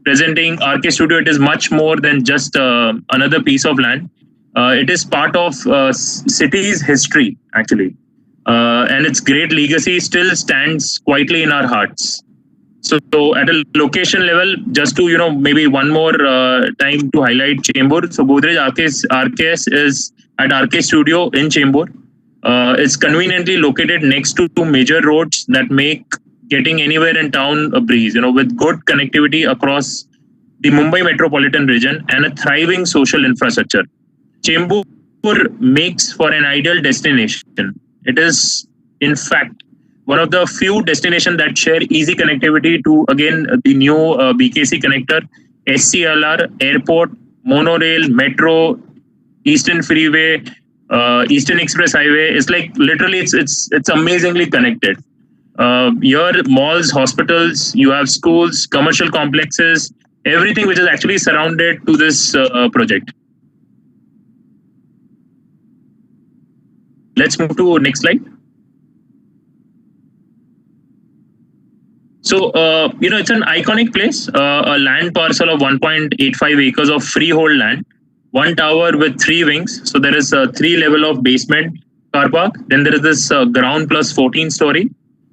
presenting RK Studio, it is much more than just another piece of land. It is part of city's history, actually. And its great legacy still stands quietly in our hearts. So at a location level, just to maybe one more time to highlight Chembur. So Godrej RKS is at RK Studio in Chembur. It's conveniently located next to two major roads that make getting anywhere in town a breeze. With good connectivity across the Mumbai metropolitan region and a thriving social infrastructure, Chembur makes for an ideal destination. It is, in fact, one of the few destinations that share easy connectivity to, again, the new BKC connector, SCLR, airport, monorail, metro, Eastern Freeway, Eastern Express Highway. It's like literally, it's amazingly connected. Here, malls, hospitals, you have schools, commercial complexes, everything which is actually surrounded to this project. Let's move to next slide. So, it's an iconic place, a land parcel of 1.85 acres of freehold land, one tower with three wings. So there is a 3 level of basement car park. Then there is this ground plus 14 story.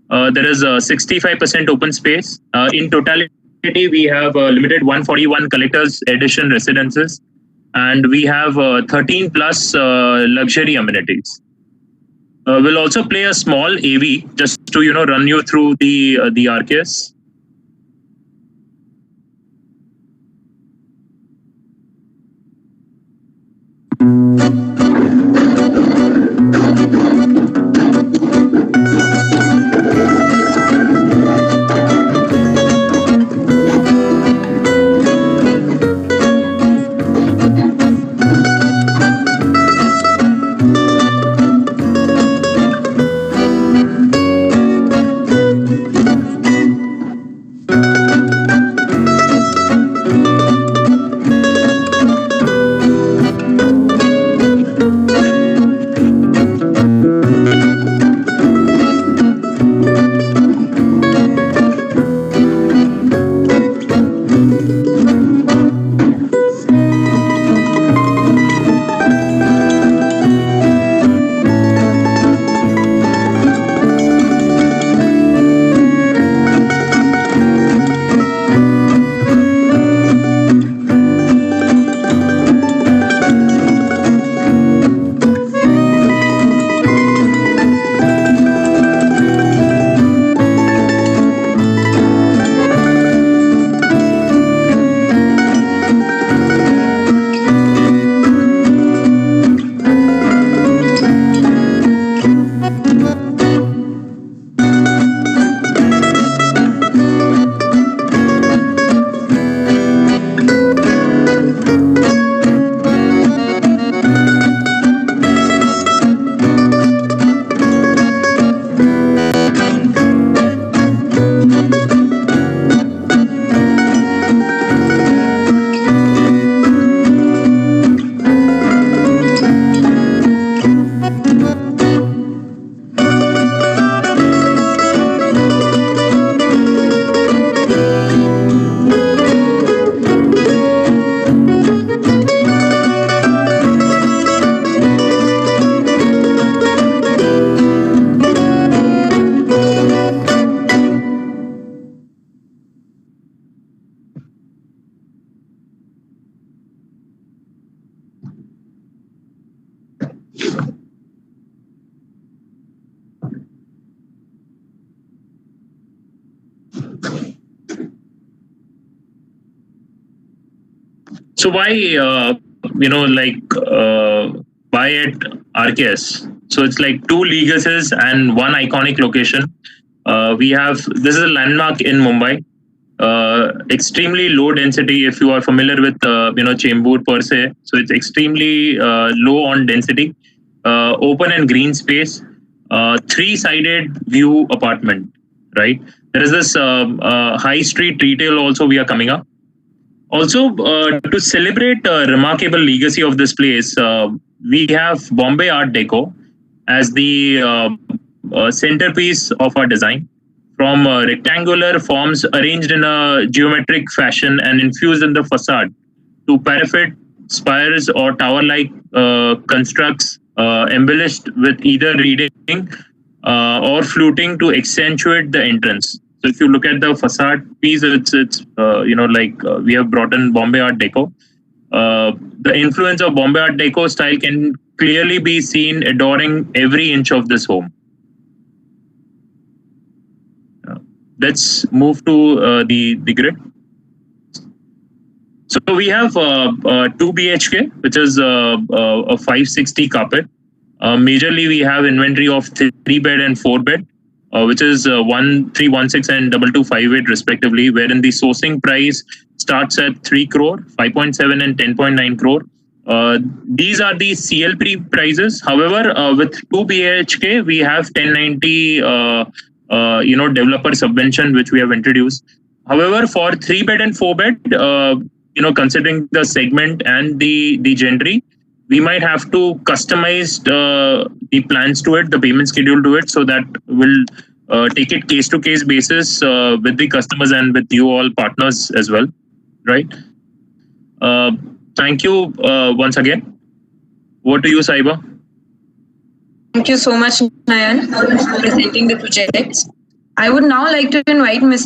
There is a 65% open space. In totality, we have limited 141 collectors edition residences, and we have 13 plus luxury amenities. We'll also play a small AV just to run you through the RKS. So why, why at RKS? So it's like two legacies and one iconic location. This is a landmark in Mumbai. Extremely low density. If you are familiar with Chembur per se, so it's extremely low on density. Open and green space. Three-sided view apartment. Right. There is this high street retail also we are coming up. Also, to celebrate a remarkable legacy of this place, we have Bombay Art Deco as the centerpiece of our design. from rectangular forms arranged in a geometric fashion and infused in the facade to parapet, spires, or tower-like constructs embellished with either reading or fluting to accentuate the entrance. So if you look at the facade piece, it's we have brought in Bombay Art Deco. The influence of Bombay Art Deco style can clearly be seen adoring every inch of this home. Let's move to the grid. So we have 2 BHK, which is a 560 carpet. Majorly, we have inventory of 3-bed and 4-bed, which is 1316 and 2258 respectively, wherein the sourcing price starts at 3 crore, 5.7 and 10.9 crore. These are the CLP prices. However, with 2 BHK, we have 1090 developer subvention, which we have introduced. However, for 3-bed and 4-bed, considering the segment and the genre, we might have to customize the plans to it, the payment schedule to it, so that we'll take it case to case basis with the customers and with you all partners as well, right? Thank you once again. Over to you, Saiba. Thank you so much, Nayan, for presenting the projects. I would now like to invite Mr.